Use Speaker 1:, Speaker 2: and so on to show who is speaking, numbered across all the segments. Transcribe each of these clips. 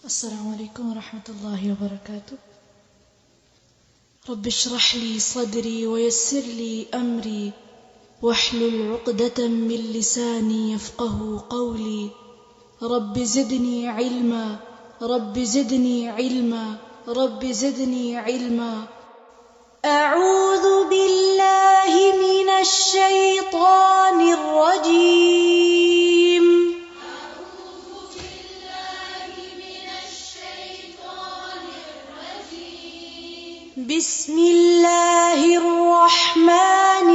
Speaker 1: السلام عليكم ورحمة الله وبركاته. رب اشرح لي صدري ويسر لي أمري واحلل عقدة من لساني يفقه قولي. رب زدني علما، رب زدني علما، رب زدني علما. أعوذ بالله من الشيطان الرجيم. بسم الله الرحمن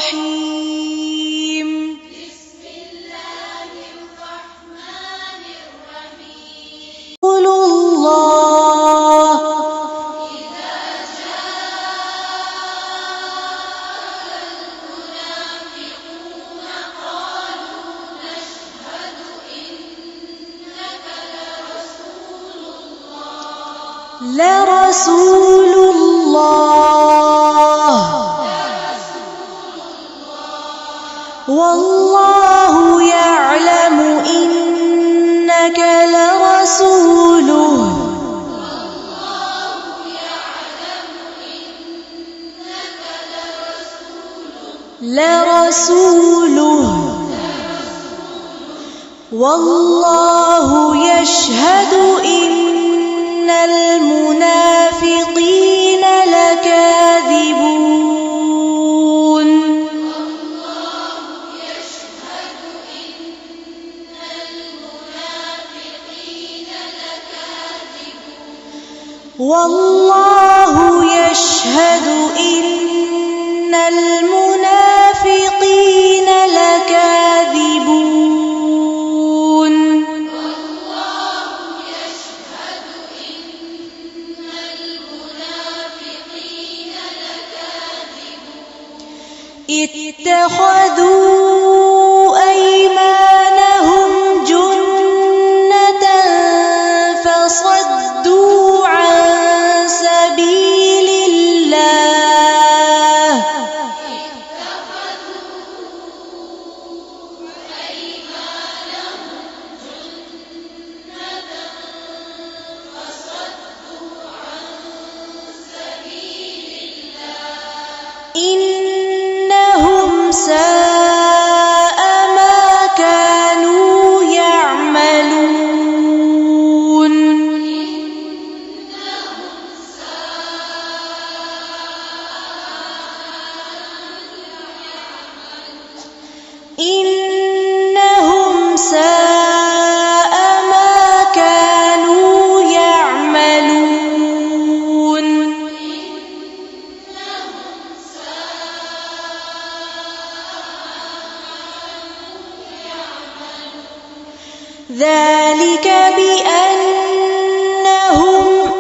Speaker 1: الرحيم.
Speaker 2: بسم الله الرحمن الرحيم.
Speaker 1: قل الله
Speaker 2: إذا جاءك المنافقون قالوا نشهد إنك
Speaker 1: لرسول الله والله يعلم إنك لرسوله والله يشهد إن المنافقين لكاذبون. والله يشهد إن المنافقين لكاذبون. اتخذوا أيمانهم جنة فصدوا عن سبيل الله. إنهم ساء ما كانوا يعملون. إنهم ساء ما كانوا يعملون. ذلك بأنهم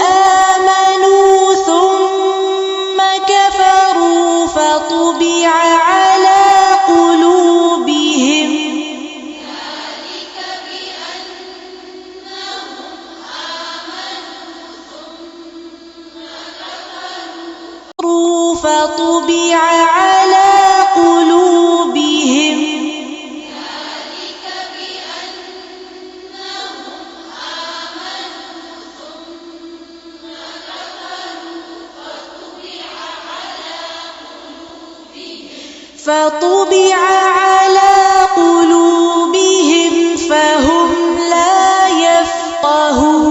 Speaker 1: آمنوا ثم كفروا فطبع على قلوبهم. فطبع على قلوبهم. فطبع على قلوبهم فهم لا يفقهون.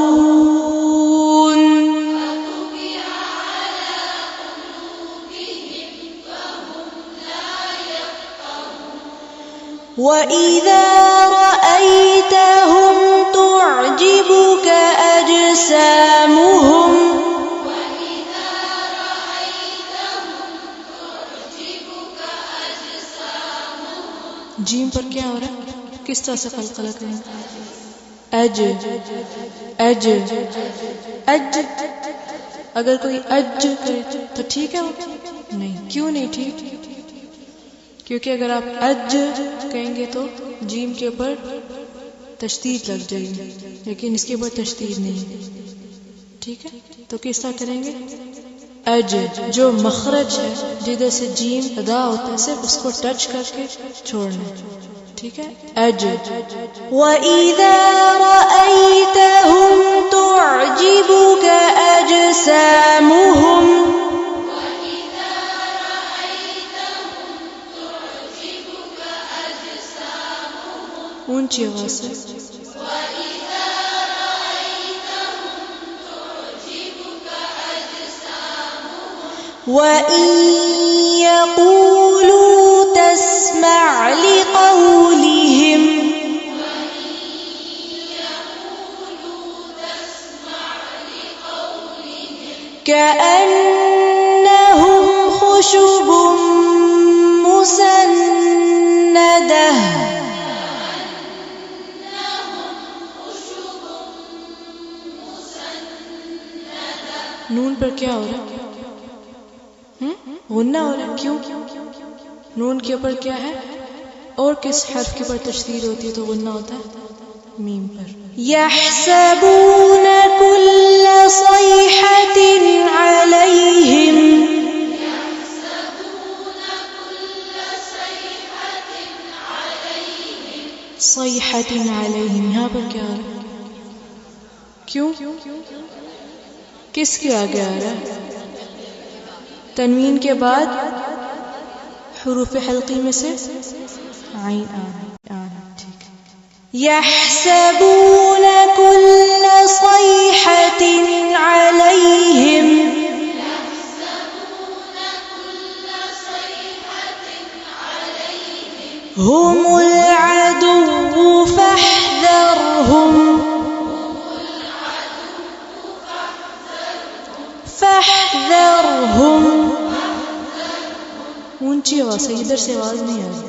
Speaker 1: وإذا رأيتهم تعجبك أجسامهم. जीम पर क्या हो रहा है? किस तरह से कलकला करें? अज अज अज। अगर कोई अज करे तो ठीक है? नहीं, क्यों नहीं ठीक? क्योंकि अगर आप अज कहेंगे तो जीम के ऊपर तशदीद लग जाएगी, लेकिन इसके ऊपर तशदीद नहीं। ठीक है, तो किस तरह करेंगे? अज, जो मखरज है जिधर से जीम अदा होता है, सिर्फ उसको टच करके छोड़ना। ठीक है, अज। वइज़ा रअयतहुम ऊंची आवाज से। وَإِن يَقُولُوا تَسْمَعْ لِقَوْلِهِمْ كَأَنَّهُمْ خُشُبٌ مُّسَنَّدَةٌ नून पर क्या हो रहा है? गुन्ना हो रहा है। क्यों? नून के ऊपर क्या है? और किस हर्फ के ऊपर तशदीद होती है तो गुन्ना होता है? मीम पर। यहसबून कुल्ल सयहतिन अलैहिम सयहतिन अलैहिम, यहाँ पर क्या आ रहा है? क्यों? किसके आगे आ रहा है? तनवीन के बाद हुरूफ हल्की में से आइन आना। ठीक है। यहसबून कुल्ल सयहतिन अलैहिम हुमुल अदुव्वु फहज़रहुम फहज़रहुम। ऊंची आवाज है, इधर से आवाज नहीं आ रही।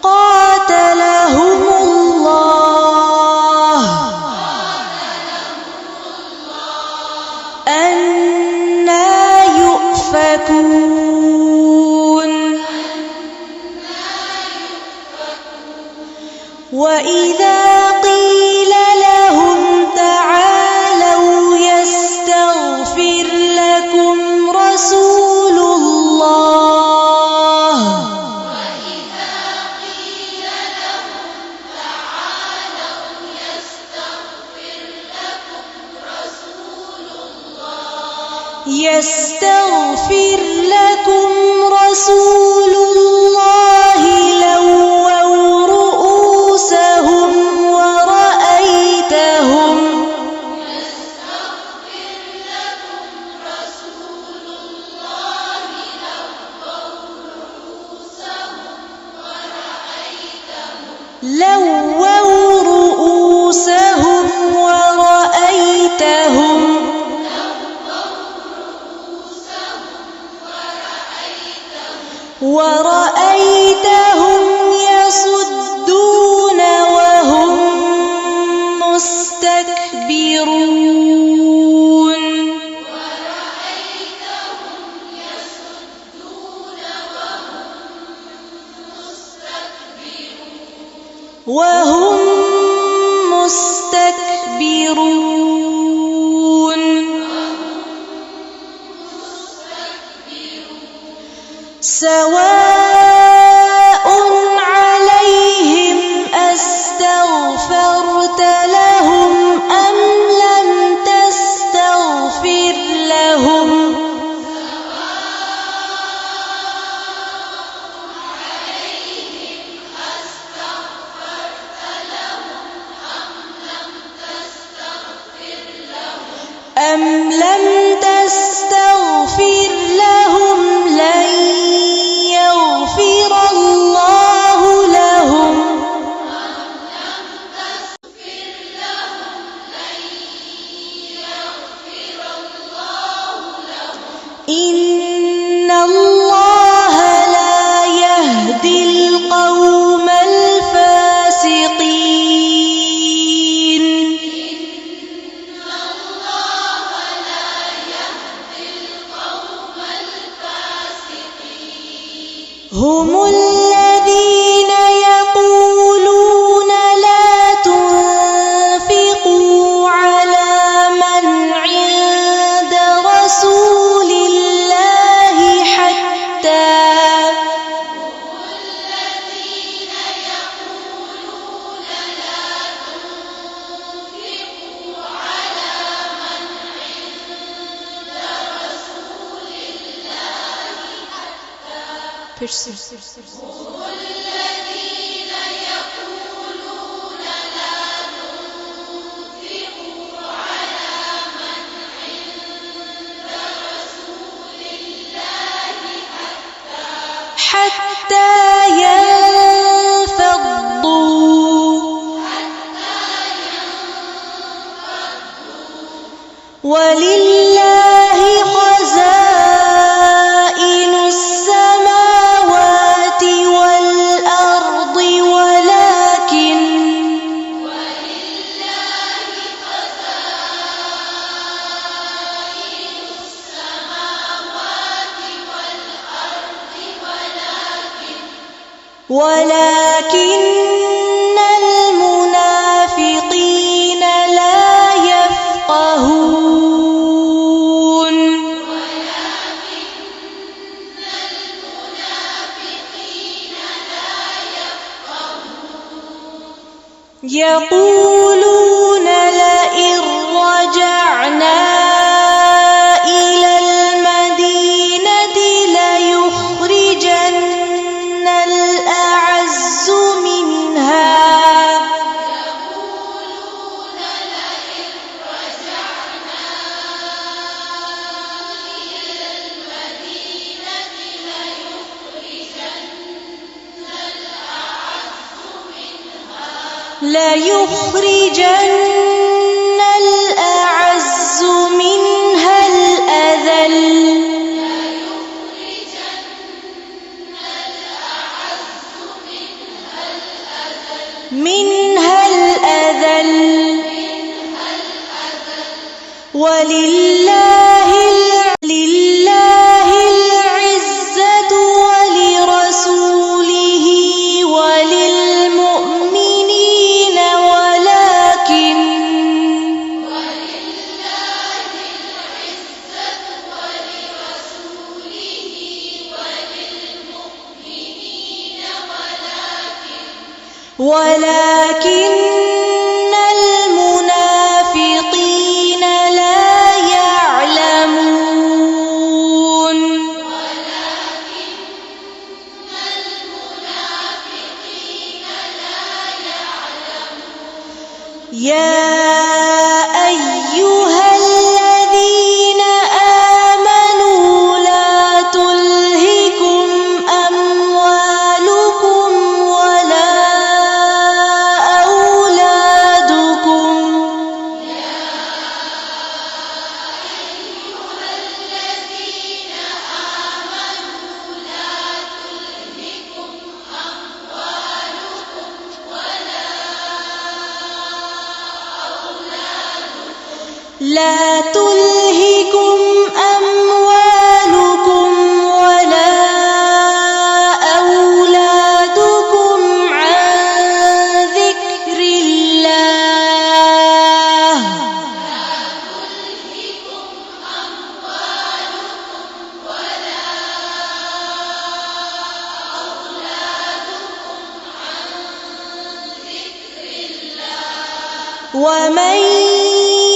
Speaker 1: क़ातलहुमुल्लाह अन्ना युफ़कून। وَإِذَا قِيلَ لَهُمْ تعالوا يستغفر لكم رسول الله يستغفر لكم رسول الله لووا رؤوسهم ورأيتهم لووا رؤوسهم ورأيتهم يصدون وهم مستكبرون وهم مستكبرون سواء عليهم أستغفرت لهم أم لم تستغفر لهم أم لم تستغفر لهم لن يغفر الله لهم إن الله لا يهدي القوم الفاسقين फिर से
Speaker 2: الذين يقولون لا ننفق على من عند رسول الله
Speaker 1: حتى ينفضوا ولله خزائن السماوات والأرض ولكن المنافقين لا يفقهون يقولون لئن رجعنا إلى المدينة ليخرجن الأعز منها ليخرجن الأعز منها الأذل ولله العزة ولرسوله وللمؤمنين ولكن المنافقين لا يعلمون يا أيها الذين آمنوا لا تلهكم أموالكم ولا أولادكم لا تلهكم أموالكم ولا أولادكم عن ذكر الله ومن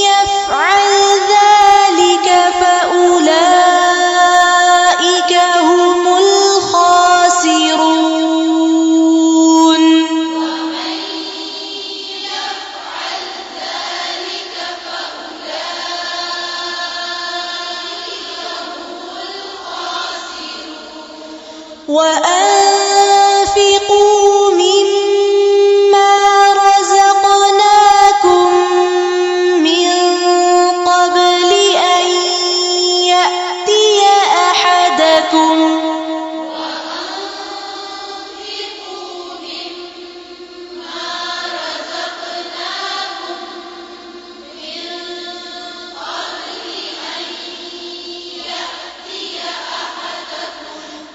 Speaker 1: يفعل ذلك فأولئك هم الخاسرون وأنفقوا مما رزقناكم من قبل أن يأتي أحدكم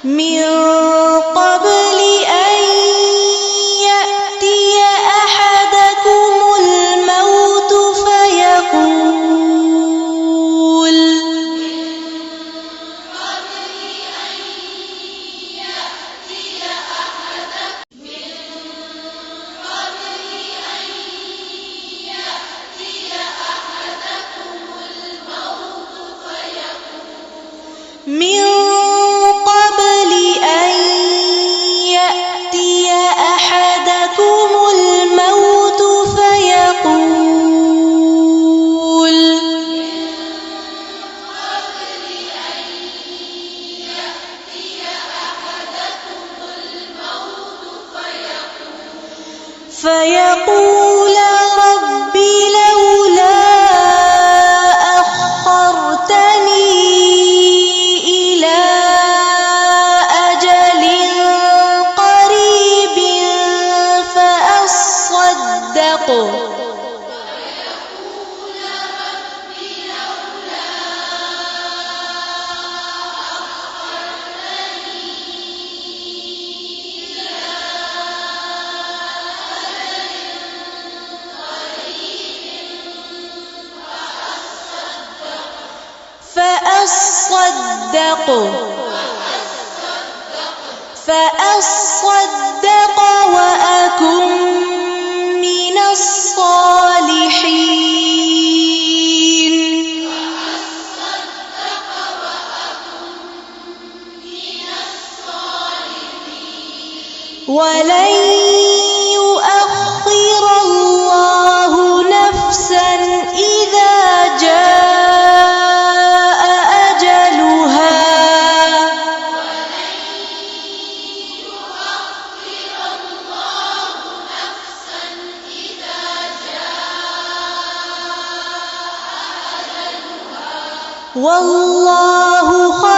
Speaker 1: من قبل أن يأتي أحدكم الموت فيقول من قبل فيقول رب لولا أخرتني إلى أجل قريب فأصدق فأصدق وأكن من الصالحين ولن يؤخر الله نفسا إذا جاء أجلها والله خبير